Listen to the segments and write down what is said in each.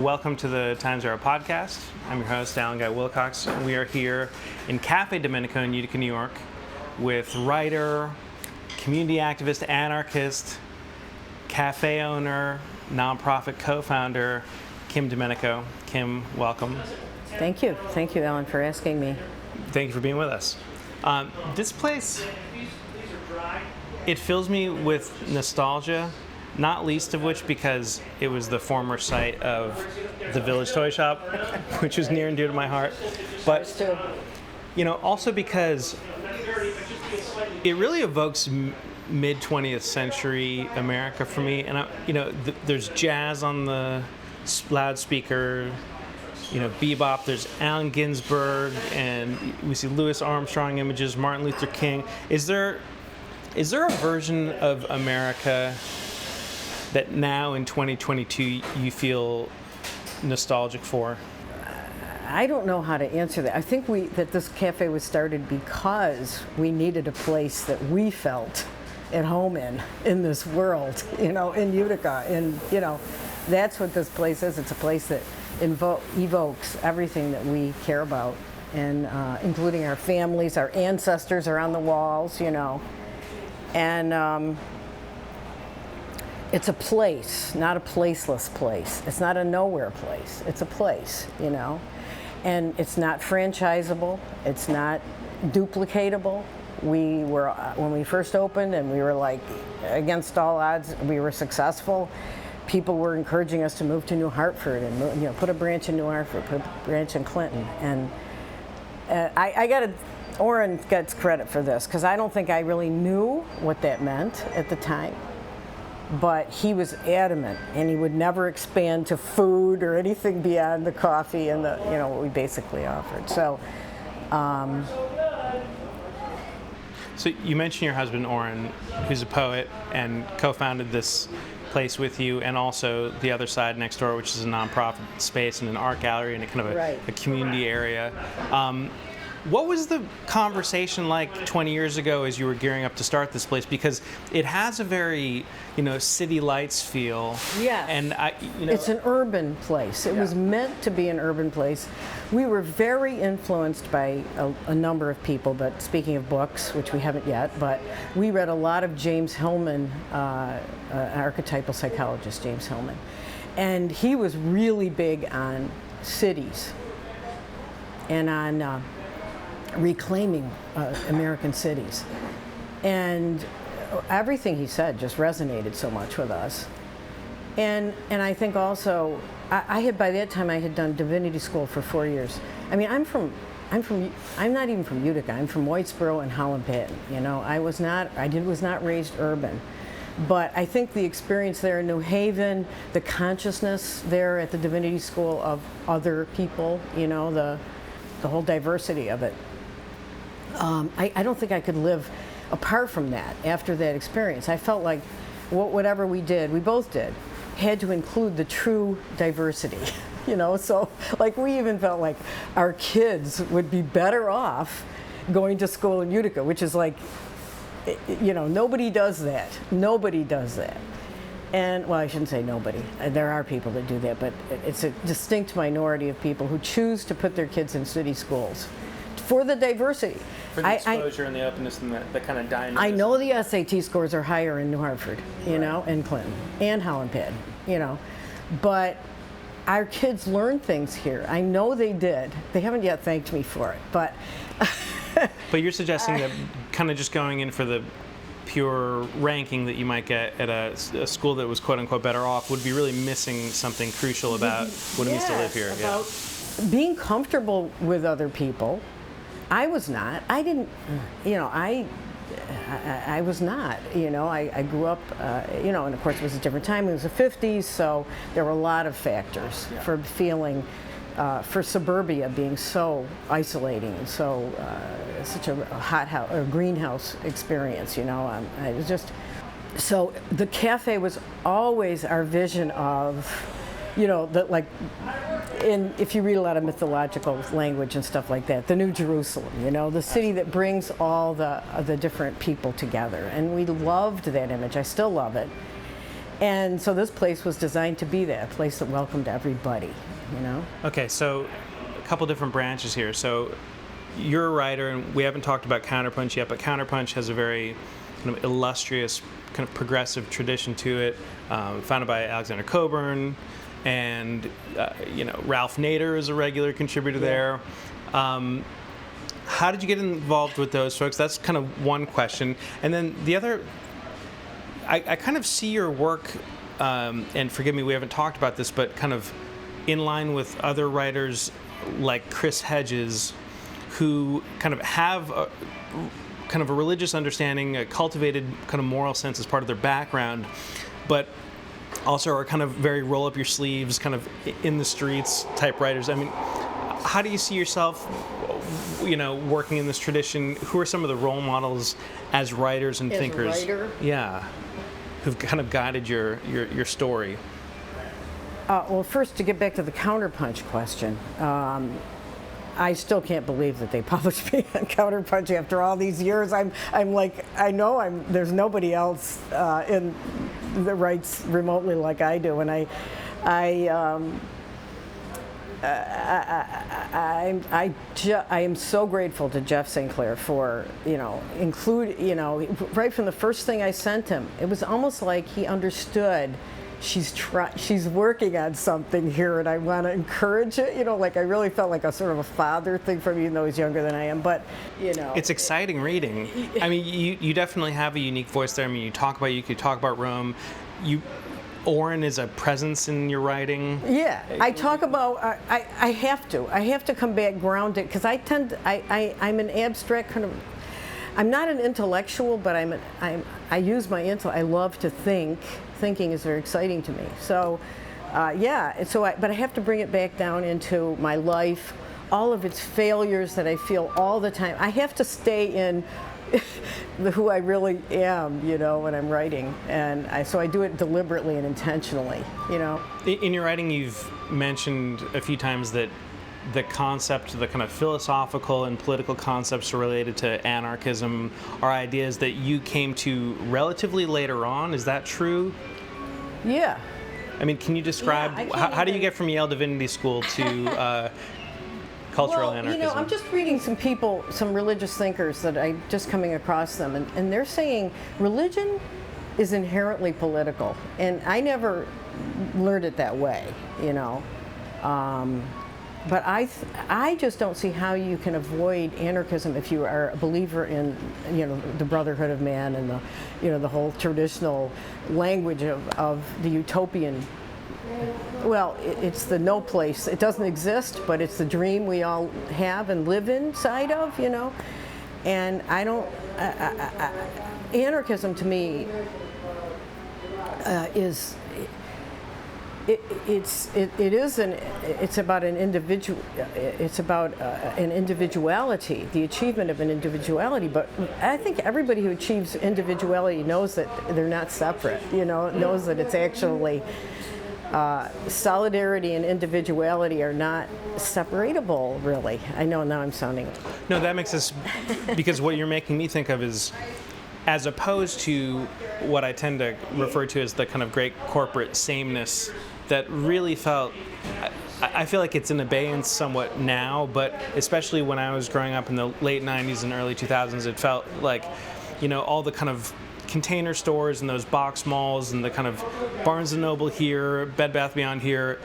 Welcome to the Times Arrow podcast. I'm your host, Alan Guy Wilcox. We are here in Cafe Domenico in Utica, New York, with writer, community activist, anarchist, cafe owner, nonprofit co-founder, Kim Domenico. Kim, welcome. Thank you. Thank you, Alan, for asking me. Thank you for being with us. This place, it fills me with nostalgia. Not least of which because it was the former site of the Village Toy Shop, which is near and dear to my heart. But, also because it really evokes mid-20th century America for me. And, there's jazz on the loudspeaker, bebop, there's Allen Ginsberg, and we see Louis Armstrong images, Martin Luther King. Is there a version of America that now in 2022 you feel nostalgic for? I don't know how to answer that. I think that this cafe was started because we needed a place that we felt at home in this world, in Utica. And, that's what this place is. It's a place that evokes everything that we care about, and including our families, our ancestors are on the walls, And it's a place, not a placeless place. It's not a nowhere place. It's a place, And it's not franchisable. It's not duplicatable. We were, when we first opened and we were like, against all odds, we were successful. People were encouraging us to move to New Hartford and, put a branch in New Hartford, put a branch in Clinton. And Orrin gets credit for this, because I don't think I really knew what that meant at the time. But he was adamant, and he would never expand to food or anything beyond the coffee and what we basically offered. So you mentioned your husband, Orrin, who's a poet and co-founded this place with you, and also the other side next door, which is a nonprofit space and an art gallery and a kind of a community area. What was the conversation like 20 years ago as you were gearing up to start this place? Because it has a very, city lights feel. Yes. And it's an urban place. It was meant to be an urban place. We were very influenced by a number of people, but speaking of books, which we haven't yet, but we read a lot of James Hillman, archetypal psychologist James Hillman. And he was really big on cities and on reclaiming American cities. And everything he said just resonated so much with us. And I think also, by that time I had done divinity school for 4 years. I mean, I'm not even from Utica. I'm from Whitesboro and Holland Patton. I was not raised urban. But I think the experience there in New Haven, the consciousness there at the divinity school of other people, the whole diversity of it. I don't think I could live apart from that after that experience. I felt like whatever we did, we both did, had to include the true diversity, So, we even felt like our kids would be better off going to school in Utica, which is nobody does that. Nobody does that. And, well, I shouldn't say nobody. There are people that do that, but it's a distinct minority of people who choose to put their kids in city schools for the diversity. For the exposure and the openness and the kind of dynamism. I know the SAT scores are higher in New Hartford, and Clinton, and Holland Patton, But our kids learn things here. I know they did. They haven't yet thanked me for it, but... But you're suggesting that kind of just going in for the pure ranking that you might get at a school that was quote-unquote better off would be really missing something crucial about what it means to live here. About being comfortable with other people. I was not. I didn't, I was not. I grew up, and of course it was a different time. It was the 50s, so there were a lot of factors for feeling, for suburbia being so isolating and so such a hothouse or greenhouse experience. It was just so the cafe was always our vision of, if you read a lot of mythological language and stuff like that, the New Jerusalem, the city that brings all the different people together. And we loved that image. I still love it. And so this place was designed to be that, a place that welcomed everybody, you know? Okay, so a couple different branches here. So you're a writer, and we haven't talked about Counterpunch yet, but Counterpunch has a very kind of illustrious, kind of progressive tradition to it, founded by Alexander Coburn, and Ralph Nader is a regular contributor there. How did you get involved with those folks? That's kind of one question. And then the other, I kind of see your work, and forgive me, we haven't talked about this, but kind of in line with other writers like Chris Hedges, who kind of have a religious understanding, a cultivated kind of moral sense as part of their background, but also are kind of very roll up your sleeves, kind of in the streets type writers. I mean, how do you see yourself, working in this tradition? Who are some of the role models as writers and thinkers? As a writer? Yeah, who've kind of guided your story? Well, first, to get back to the Counterpunch question, I still can't believe that they published me on Counterpunch after all these years. I'm like, I know there's nobody else that writes remotely like I do, and I am so grateful to Jeff St. Clair for right from the first thing I sent him. It was almost like he understood. She's working on something here, and I want to encourage it. Like I really felt like a sort of a father thing from me, even though he's younger than I am. But it's exciting reading. I mean, you definitely have a unique voice there. I mean, you could talk about Rome. Oren is a presence in your writing. Yeah, I talk about. I have to come back grounded, because I'm an abstract kind of. I'm not an intellectual, but I use my intellect. I love to think. Thinking is very exciting to me. So, but I have to bring it back down into my life, all of its failures that I feel all the time. I have to stay in who I really am, when I'm writing, and so I do it deliberately and intentionally, In your writing, you've mentioned a few times that the concept, the kind of philosophical and political concepts related to anarchism are ideas that you came to relatively later on. Is that true? Yeah. I mean, can you describe, how do you get from Yale Divinity School to cultural anarchism? I'm just reading some religious thinkers that I'm just coming across them, and they're saying religion is inherently political, and I never learned it that way, But I just don't see how you can avoid anarchism if you are a believer in, the brotherhood of man and the whole traditional language of the utopian. Well, it's the no place. It doesn't exist, but it's the dream we all have and live inside of, And I don't. Anarchism to me is. It's about an individual. It's about an individuality, the achievement of an individuality. But I think everybody who achieves individuality knows that they're not separate. Knows that it's actually solidarity and individuality are not separable, really. I know now I'm sounding. No, that makes sense, because what you're making me think of is, as opposed to what I tend to refer to as the kind of great corporate sameness that really felt, I feel like it's in abeyance somewhat now, but especially when I was growing up in the late 90s and early 2000s, it felt like, all the kind of container stores and those box malls and the kind of Barnes & Noble here, Bed Bath Beyond here,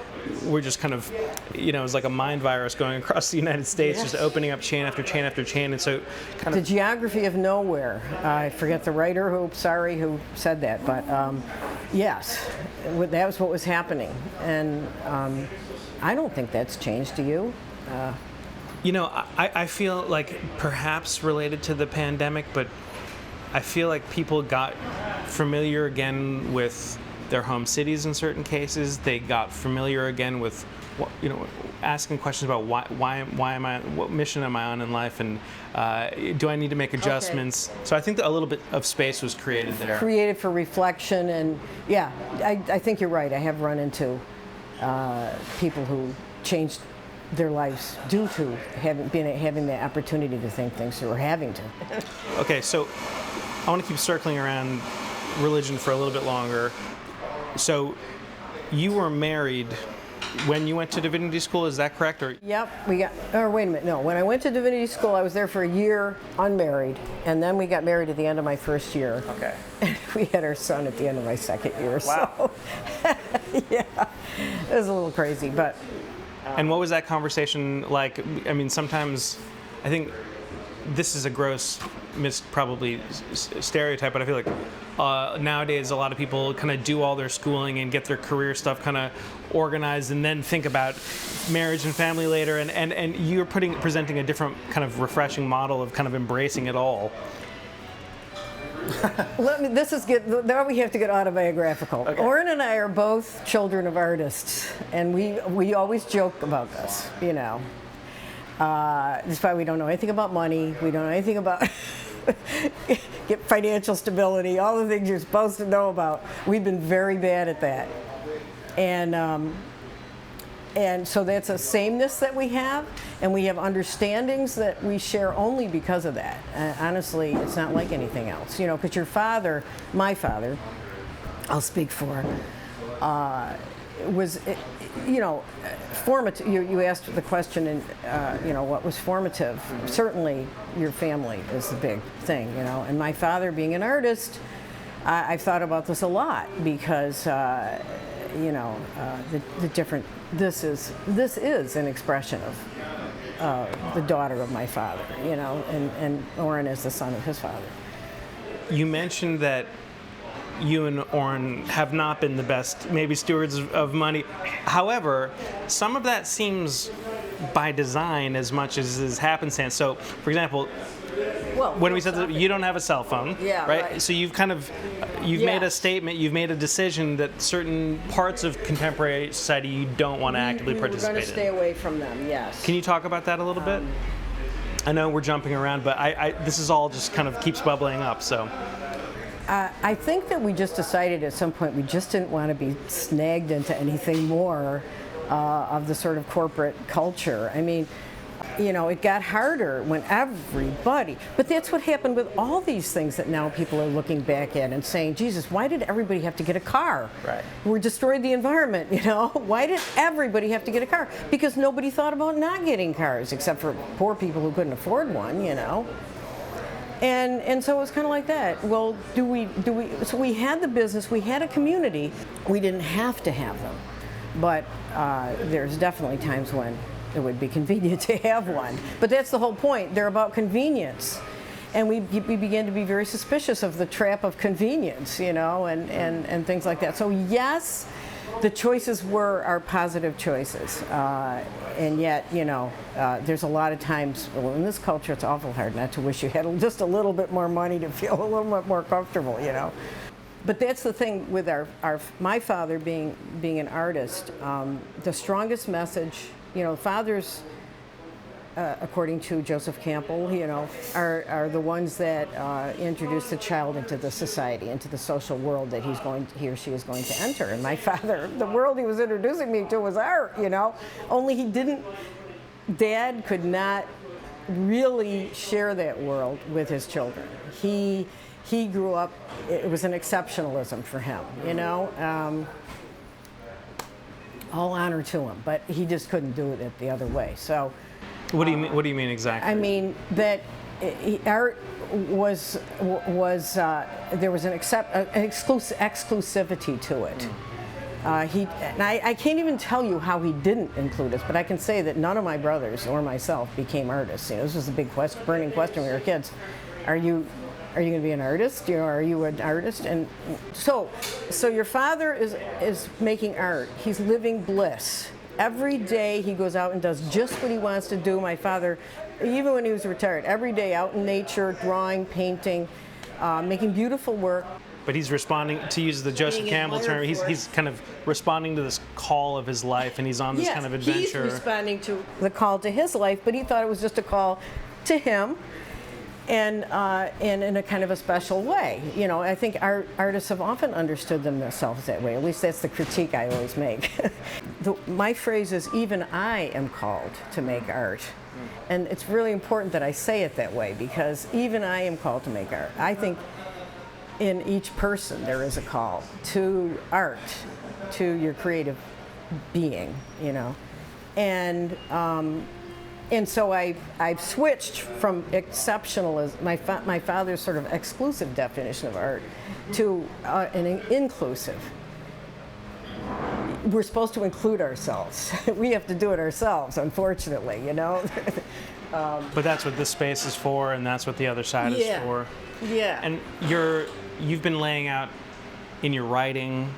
were just kind of, it was like a mind virus going across the United States, just opening up chain after chain after chain. And so the geography of nowhere. I forget the writer who said that, but yes, that was what was happening. And I don't think that's changed. Do you? I feel like perhaps related to the pandemic, but I feel like people got familiar again with their home cities in certain cases. They got familiar again with, asking questions about why am I, what mission am I on in life, and do I need to make adjustments? Okay. So I think that a little bit of space was created there. Created for reflection, and yeah, I think you're right. I have run into people who changed their lives due to having the opportunity to think things through, or having to. Okay, so I want to keep circling around religion for a little bit longer. So you were married when you went to divinity school, is that correct? Or Yep, wait a minute, no. When I went to divinity school, I was there for a year unmarried, and then we got married at the end of my first year. okay. And we had our son at the end of my second year. Wow. So, yeah, it was a little crazy, but And what was that conversation like? I mean, sometimes I think this is a gross, probably stereotype, but I feel like nowadays a lot of people kind of do all their schooling and get their career stuff kind of organized and then think about marriage and family later. And you're presenting a different kind of refreshing model of kind of embracing it all. Now we have to get autobiographical. Okay. Orrin and I are both children of artists, and we always joke about this, you know. Despite we don't know anything about money, we don't know anything about get financial stability, all the things you're supposed to know about. We've been very bad at that. And so that's a sameness that we have, and we have understandings that we share only because of that. Honestly, it's not like anything else, you know, because your father, my father, I'll speak for, was, you know, formative. You asked the question, and you know, what was formative? Certainly, your family is the big thing, you know. And my father, being an artist, I've thought about this a lot because, you know, the different. This is an expression of the daughter of my father, you know, and Orrin is the son of his father. You mentioned that you and Orrin have not been the best, maybe, stewards of money. However, some of that seems by design as much as is happenstance. So, for example, when we said that you don't have a cell phone, yeah, right? So you've kind of made a statement, you've made a decision that certain parts of contemporary society you don't want to actively participate in. We're going to stay away from them. Yes. Can you talk about that a little bit? I know we're jumping around, but this is all just kind of keeps bubbling up. So. I think that we just decided at some point we just didn't want to be snagged into anything more of the sort of corporate culture. I mean, you know, it got harder when everybody, but that's what happened with all these things that now people are looking back at and saying, Jesus, why did everybody have to get a car? Right. We destroyed the environment, you know? Why did everybody have to get a car? Because nobody thought about not getting cars, except for poor people who couldn't afford one, you know? And so it was kind of like that. Well, so we had the business, we had a community, we didn't have to have them. But there's definitely times when it would be convenient to have one. But that's the whole point. They're about convenience. And we began to be very suspicious of the trap of convenience, you know, and things like that. So yes, the choices were our positive choices. And yet, you know, there's a lot of times, well, in this culture, it's awful hard not to wish you had just a little bit more money to feel a little bit more comfortable, you know. But that's the thing with my father being an artist. The strongest message, you know, fathers, according to Joseph Campbell, you know, are the ones that introduce the child into the society, into the social world that he or she is going to enter. And my father, the world he was introducing me to was art, you know. Only Dad could not really share that world with his children. He grew up, it was an exceptionalism for him, you know. All honor to him, but he just couldn't do it the other way. So, what do you mean? What do you mean exactly? I mean that art was there was an exclusivity to it. I can't even tell you how he didn't include us, but I can say that none of my brothers or myself became artists. You know, this was the big burning question when we were kids. Are you going to be an artist? You know, are you an artist? And so your father is making art. He's living bliss. Every day he goes out and does just what he wants to do. My father, even when he was retired, every day out in nature, drawing, painting, making beautiful work. But he's responding, to use the Joseph Campbell term, he's kind of responding to this call of his life, and he's on this kind of adventure. He's responding to the call to his life, but he thought it was just a call to him. And in a kind of a special way. You know, I think artists have often understood themselves that way. At least that's the critique I always make. My phrase is, even I am called to make art. And it's really important that I say it that way, because even I am called to make art. I think in each person there is a call to art, to your creative being, you know. And so I've switched from exceptionalism, my father's sort of exclusive definition of art, to an inclusive. We're supposed to include ourselves. We have to do it ourselves, unfortunately, you know. But that's what this space is for, and that's what the other side is for. Yeah. And you've been laying out in your writing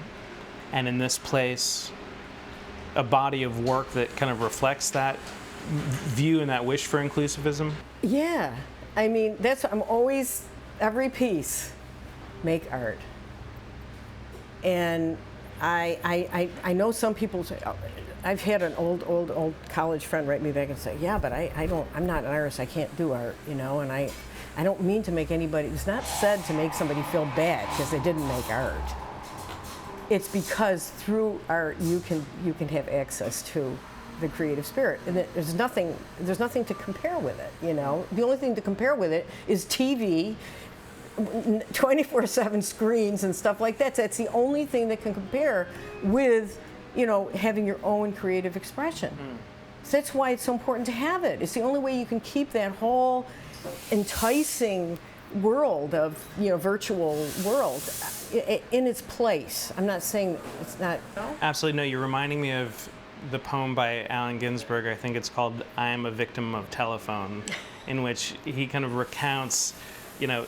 and in this place a body of work that kind of reflects that view and that wish for inclusivism. Yeah. I mean, I'm always, every piece, make art. And I know some people say, I've had an old college friend write me back and say, yeah, but I'm not an artist, I can't do art, you know, and I don't mean to make anybody, it's not said to make somebody feel bad because they didn't make art. It's because through art you can have access to the creative spirit, and there's nothing to compare with it, you know. The only thing to compare with it is TV, 24/7 screens and stuff like that. That's the only thing that can compare with, you know, having your own creative expression. So that's why it's so important to have it. It's the only way you can keep that whole enticing world of, you know, virtual world in its place. I'm not saying it's not. Absolutely, no, you're reminding me of the poem by Allen Ginsberg. I think it's called I Am a Victim of Telephone, in which he kind of recounts, you know,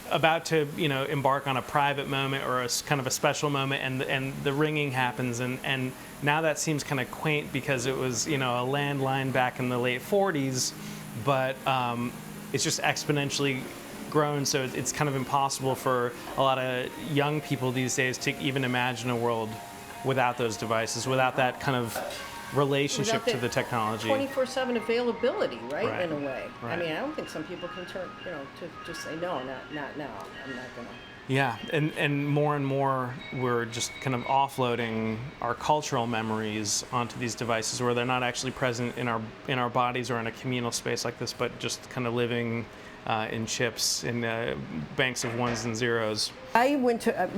about to, you know, embark on a private moment or a kind of a special moment, and the ringing happens, and now that seems kind of quaint because it was, you know, a landline back in the late 40s, but it's just exponentially grown, so it's kind of impossible for a lot of young people these days to even imagine a world without those devices, without that kind of relationship to the technology. 24/7 availability, right? In a way. Right. I mean, I don't think some people can turn, you know, to just say, no, not now. I'm not going to. Yeah, and more we're just kind of offloading our cultural memories onto these devices where they're not actually present in our bodies or in a communal space like this, but just kind of living in chips, in banks of ones and zeros. I went to,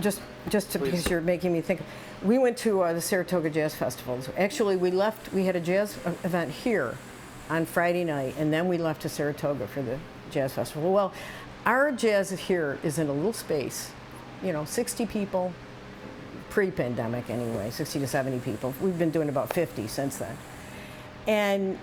because you're making me think, we went to the Saratoga Jazz Festival. Actually, we had a jazz event here on Friday night, and then we left to Saratoga for the Jazz Festival. Well, our jazz here is in a little space, you know, 60 people, pre-pandemic anyway, 60 to 70 people. We've been doing about 50 since then. And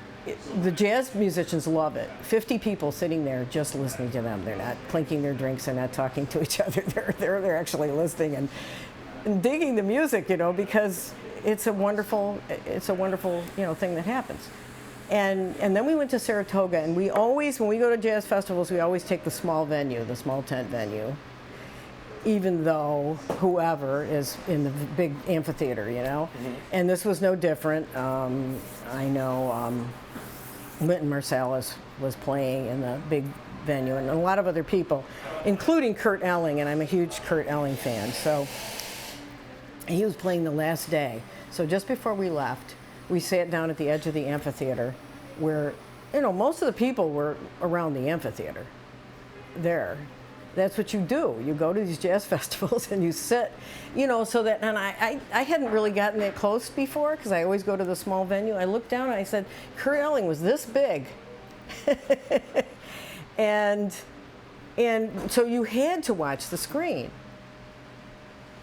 the jazz musicians love it. 50 people sitting there just listening to them. They're not clinking their drinks, they're not talking to each other. They're actually listening and digging the music, you know, because it's a wonderful, you know, thing that happens. And then we went to Saratoga, and we always, when we go to jazz festivals, we always take the small venue, the small tent venue, even though whoever is in the big amphitheater, you know. Mm-hmm. And this was no different. I know Wynton Marsalis was playing in the big venue, and a lot of other people, including Kurt Elling, and I'm a huge Kurt Elling fan. So he was playing the last day. So just before we left, we sat down at the edge of the amphitheater where, you know, most of the people were around the amphitheater there. That's what you do. You go to these jazz festivals and you sit, you know, so that, and I hadn't really gotten that close before because I always go to the small venue. I looked down and I said, Kurt Elling was this big. and so you had to watch the screen.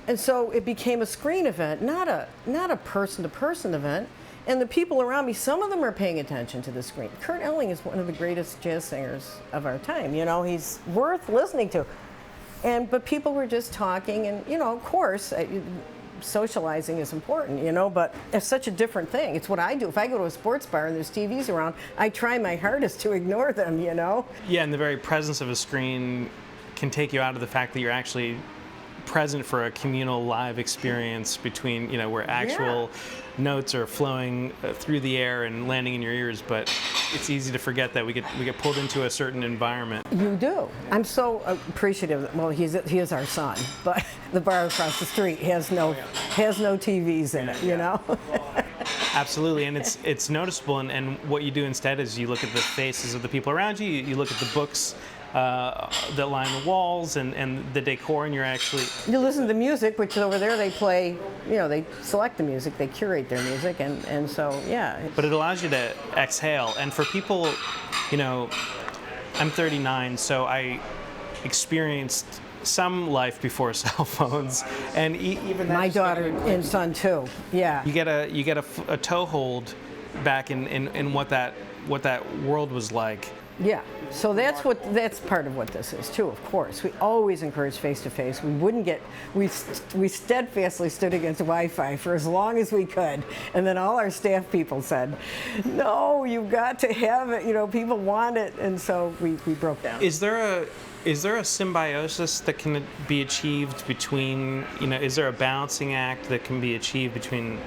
And so it became a screen event, not a person-to-person event. And the people around me, some of them are paying attention to the screen. Kurt Elling is one of the greatest jazz singers of our time. You know, he's worth listening to. But people were just talking, and, you know, of course, socializing is important, you know, but it's such a different thing. It's what I do. If I go to a sports bar and there's TVs around, I try my hardest to ignore them, you know? Yeah, and the very presence of a screen can take you out of the fact that you're actually present for a communal live experience between, you know, where actual notes are flowing through the air and landing in your ears, but it's easy to forget that we get pulled into a certain environment. You do. I'm so appreciative. Well, he is our son, but the bar across the street has no TVs in it, you know? Absolutely, and it's noticeable, and what you do instead is you look at the faces of the people around you, you look at the books that line the walls and the decor, and you're actually You listen to the music, which over there they play, they select the music, they curate their music, and so, yeah. but it allows you to exhale. And for people, I'm 39, so I experienced some life before cell phones, and even that My just daughter and son too, yeah. you get a toehold back in what that world was like. Yeah, so that's part of what this is too. Of course, we always encourage face-to-face. We steadfastly stood against Wi-Fi for as long as we could, and then all our staff people said, "No, you've got to have it. People want it," and so we broke down. Is there a symbiosis that can be achieved between, is there a balancing act that can be achieved between,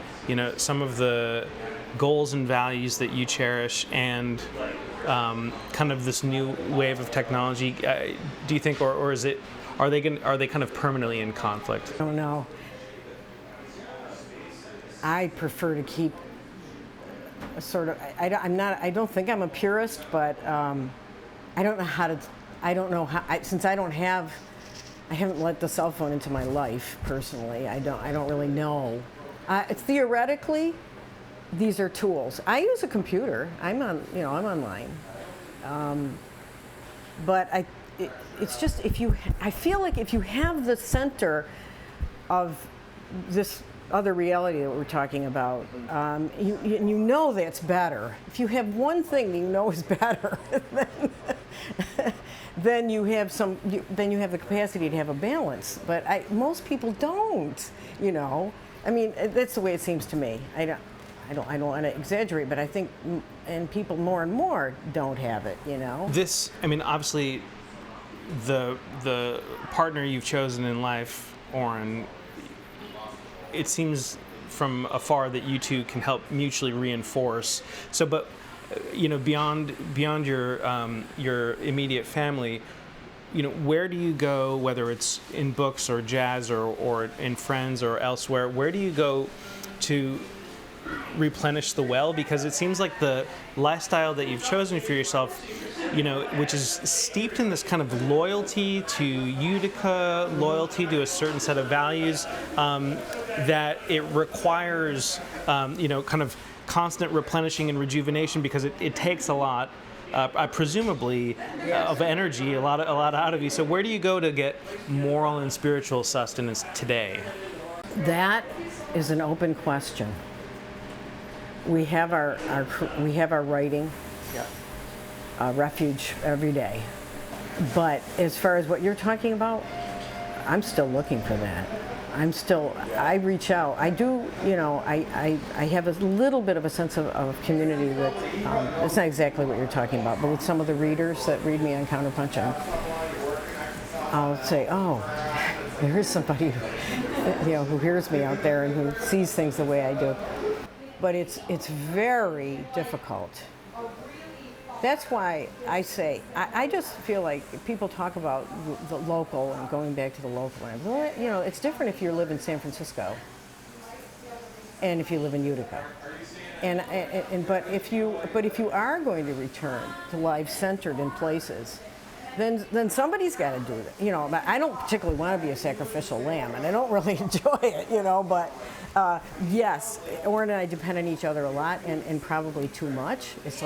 some of the goals and values that you cherish and kind of this new wave of technology? Do you think, or is it, are they kind of permanently in conflict? I don't know. I prefer to keep a sort of. I don't think I'm a purist, but I don't know how to. I don't know how. Since I haven't let the cell phone into my life personally. I don't really know. Theoretically, these are tools. I use a computer. I'm online. But it's just I feel like if you have the center of this other reality that we're talking about, that's better. If you have one thing that is better, then you have the capacity to have a balance. But most people don't. I mean, that's the way it seems to me. I don't want to exaggerate, but I think, and people more and more don't have it. This, obviously, the partner you've chosen in life, Oren, it seems from afar that you two can help mutually reinforce. So, but beyond your immediate family, where do you go, whether it's in books or jazz or in friends or elsewhere? Where do you go to replenish the well? Because it seems like the lifestyle that you've chosen for yourself, which is steeped in this kind of loyalty to Utica, loyalty to a certain set of values, that it requires, kind of constant replenishing and rejuvenation, because it takes a lot, presumably, of energy, a lot out of you. So where do you go to get moral and spiritual sustenance today? That is an open question. We have our writing refuge every day, but as far as what you're talking about, I'm still looking for that. I reach out. I do, I have a little bit of a sense of community with, it's not exactly what you're talking about, but with some of the readers that read me on Counterpunch, I'll say, oh, there is somebody who hears me out there and who sees things the way I do. But it's very difficult. That's why I say, I just feel like people talk about the local and going back to the local. It's different if you live in San Francisco and if you live in Utica. But if you are going to return to life centered in places, then somebody's got to do it. I don't particularly want to be a sacrificial lamb, and I don't really enjoy it, but yes, Oren and I depend on each other a lot, and probably too much. It's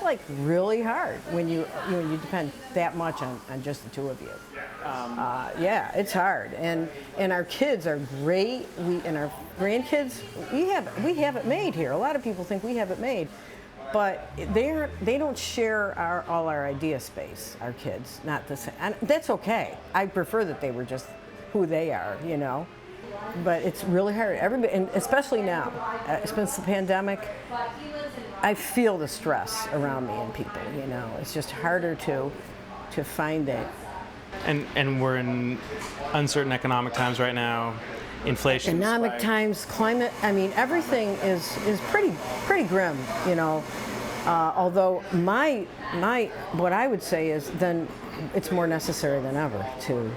like really hard when you depend that much on just the two of you. Yeah, it's hard, and our kids are great. And our grandkids, we have it made here. A lot of people think we have it made, but they don't share all our idea space. Our kids, not the same, and that's okay. I prefer that they were just who they are, But it's really hard. Everybody, and especially now, since the pandemic, I feel the stress around me and people. It's just harder to find it. And we're in uncertain economic times right now. Inflation. Economic times, climate. Everything is pretty grim. Although what I would say is then it's more necessary than ever to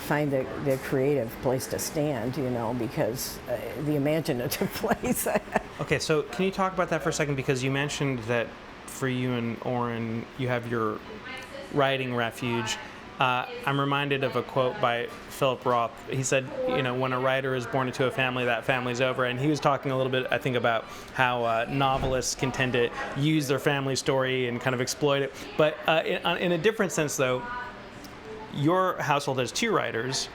find the creative place to stand, because the imaginative place. Okay, so can you talk about that for a second? Because you mentioned that for you and Oren, you have your writing refuge, I'm reminded of a quote by Philip Roth. He said, when a writer is born into a family, that family's over. And he was talking a little bit, I think, about how novelists can tend to use their family story and kind of exploit it. But in a different sense, though, your household has two writers.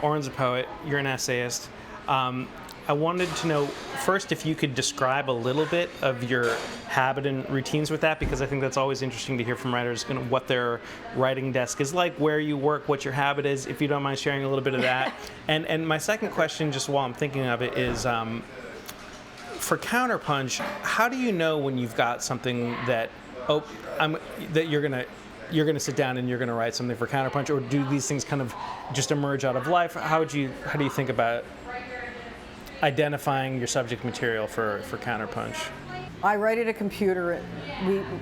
Oren's a poet, you're an essayist. I wanted to know first if you could describe a little bit of your habit and routines with that, because I think that's always interesting to hear from writers, what their writing desk is like, where you work, what your habit is, if you don't mind sharing a little bit of that. And my second question, just while I'm thinking of it, is for Counterpunch, how do you know when you've got something that you're gonna sit down and you're gonna write something for Counterpunch, or do these things kind of just emerge out of life? How do you think about identifying your subject material for Counterpunch? I write at a computer.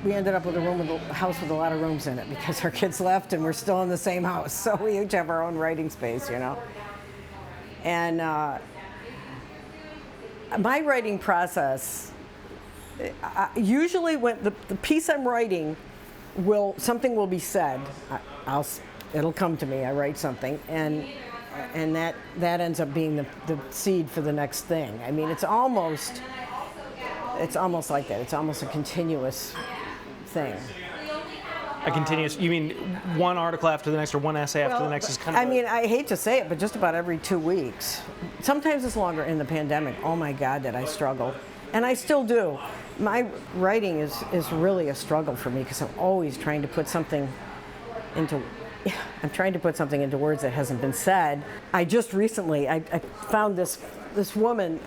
We ended up with a house with a lot of rooms in it because our kids left and we're still in the same house. So we each have our own writing space, And my writing process, usually when the piece I'm writing, something will be said. It'll come to me. I write something, and that ends up being the seed for the next thing. I mean, it's almost like that. It's almost a continuous thing. A continuous, you mean one article after the next or one essay after the next is kind of... I mean, I hate to say it, but just about every 2 weeks. Sometimes it's longer. In the pandemic, oh my God, did I struggle. And I still do. My writing is really a struggle for me because I'm always trying to put something into words that hasn't been said. I just recently, I found this woman,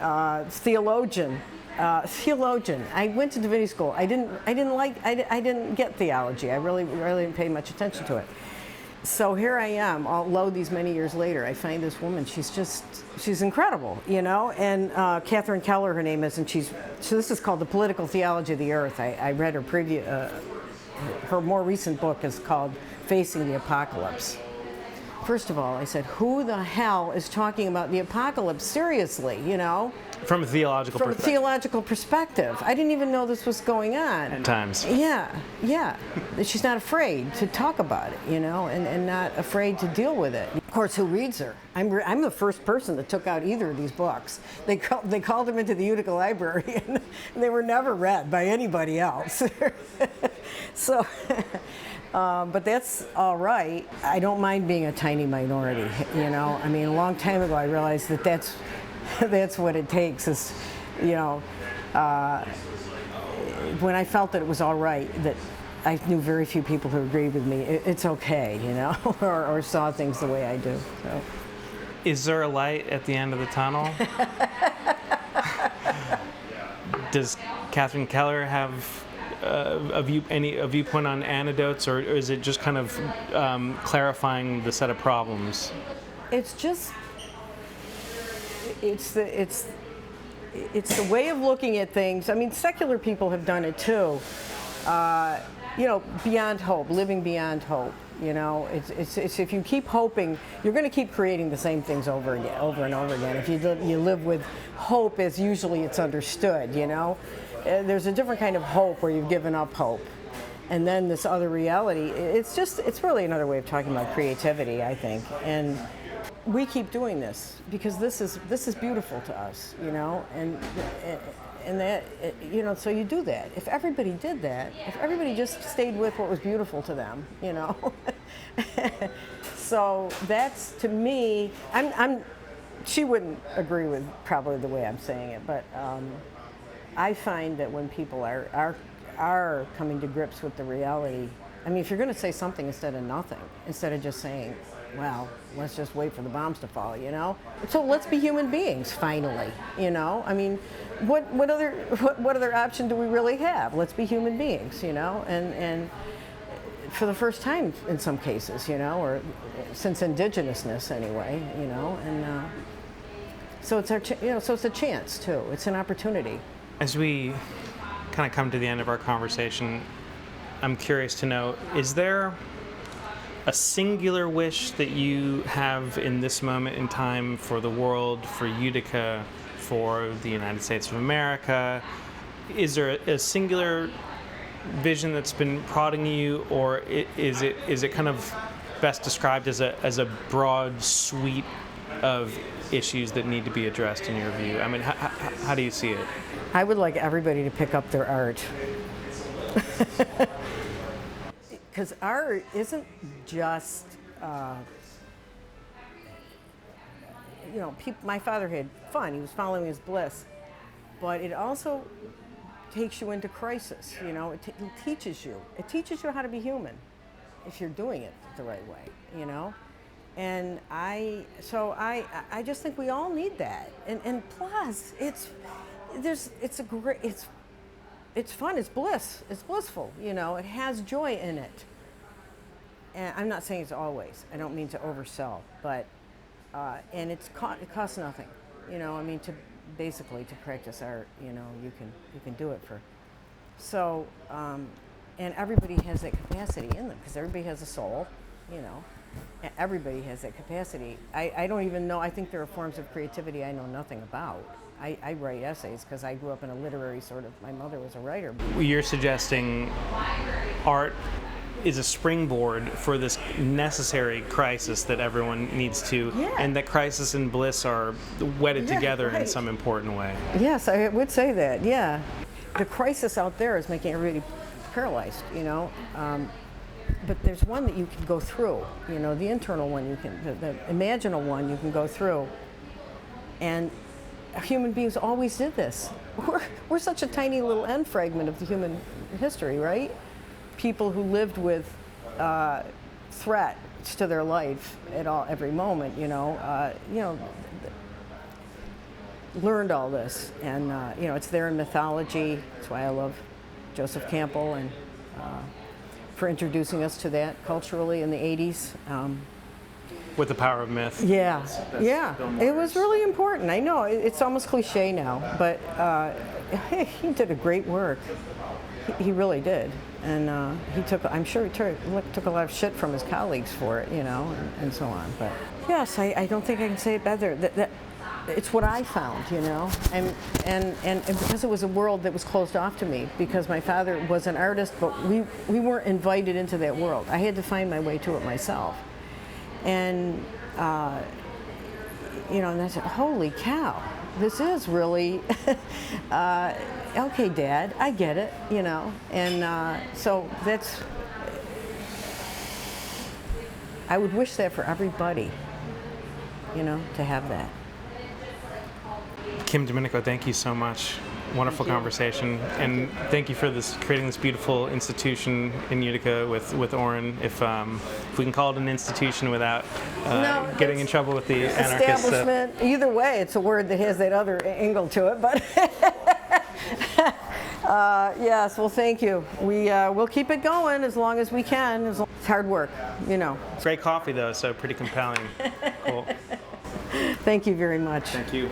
theologian. I went to divinity school. I didn't get theology. I really didn't pay much attention to it. So here I am, although these many years later, I find this woman. She's incredible, And Catherine Keller, her name is, and this is called The Political Theology of the Earth. I read her her more recent book is called Facing the Apocalypse. First of all, I said, who the hell is talking about the apocalypse seriously, From a theological perspective. I didn't even know this was going on. At times. Yeah. She's not afraid to talk about it, and not afraid to deal with it. Of course, who reads her? I'm the first person that took out either of these books. They called them into the Utica Library, and they were never read by anybody else. So... but that's all right. I don't mind being a tiny minority, I mean, a long time ago I realized that's what it takes is, when I felt that it was all right, that I knew very few people who agreed with me. It's okay, or saw things the way I do. So. Is there a light at the end of the tunnel? Does Catherine Keller have a viewpoint on antidotes, or is it just kind of clarifying the set of problems? It's just it's the way of looking at things. I mean, secular people have done it too. Beyond hope, living beyond hope. It's if you keep hoping, you're going to keep creating the same things over and over again. If you live with hope as usually it's understood, there's a different kind of hope where you've given up hope, and then this other reality. It's really another way of talking about creativity, I think. And we keep doing this because this is beautiful to us, and that, so you do that. If everybody did that, if everybody just stayed with what was beautiful to them, so that's, to me, she wouldn't agree with probably the way I'm saying it, but I find that when people are coming to grips with the reality, I mean, if you're going to say something instead of nothing, instead of just saying, well, let's just wait for the bombs to fall, So let's be human beings, finally, I mean, what other option do we really have? Let's be human beings, and for the first time in some cases, or since indigenousness anyway, and so it's so it's a chance too. It's an opportunity. As we kind of come to the end of our conversation, I'm curious to know, is there a singular wish that you have in this moment in time for the world, for Utica, for the United States of America? Is there a singular vision that's been prodding you, or is it kind of best described as a broad suite of issues that need to be addressed in your view? I mean, how do you see it? I would like everybody to pick up their art. Because art isn't just, my father had fun, he was following his bliss, but it also takes you into crisis, it teaches you. It teaches you how to be human if you're doing it the right way, And I just think we all need that. And plus, it's fun, it's bliss, it's blissful, it has joy in it. And I'm not saying it's always, I don't mean to oversell, but, and it costs nothing, to practice art, you can do it for. So, and everybody has that capacity in them, because everybody has a soul, everybody has that capacity. I don't even know, I think there are forms of creativity I know nothing about. I write essays because I grew up in a literary my mother was a writer. You're suggesting art is a springboard for this necessary crisis that everyone needs to, and that crisis and bliss are wedded together in some important way. Yes, I would say that, yeah. The crisis out there is making everybody paralyzed, but there's one that you can go through, the internal one, the imaginal one you can go through. And human beings always did this. We're such a tiny little end fragment of the human history, right? People who lived with threats to their life every moment, learned all this, and it's there in mythology. That's why I love Joseph Campbell and for introducing us to that culturally in the 80s. With the power of myth. Yeah, it was really important. I know it's almost cliche now, but he did a great work. He really did, and I'm sure he took a lot of shit from his colleagues for it, and so on. But yes, I don't think I can say it better. That it's what I found, and because it was a world that was closed off to me, because my father was an artist, but we weren't invited into that world. I had to find my way to it myself. And, and I said, holy cow, this is really, okay, Dad, I get it, and so I would wish that for everybody, to have that. Kim Domenico, thank you so much. Wonderful conversation, and thank you for creating this beautiful institution in Utica with Oren. If we can call it an institution without getting in trouble with the anarchists. Establishment. Either way, it's a word that has that other angle to it. But yes, well, thank you. We'll keep it going as long as we can. It's hard work, Great coffee though, so pretty compelling. Cool. Thank you very much. Thank you.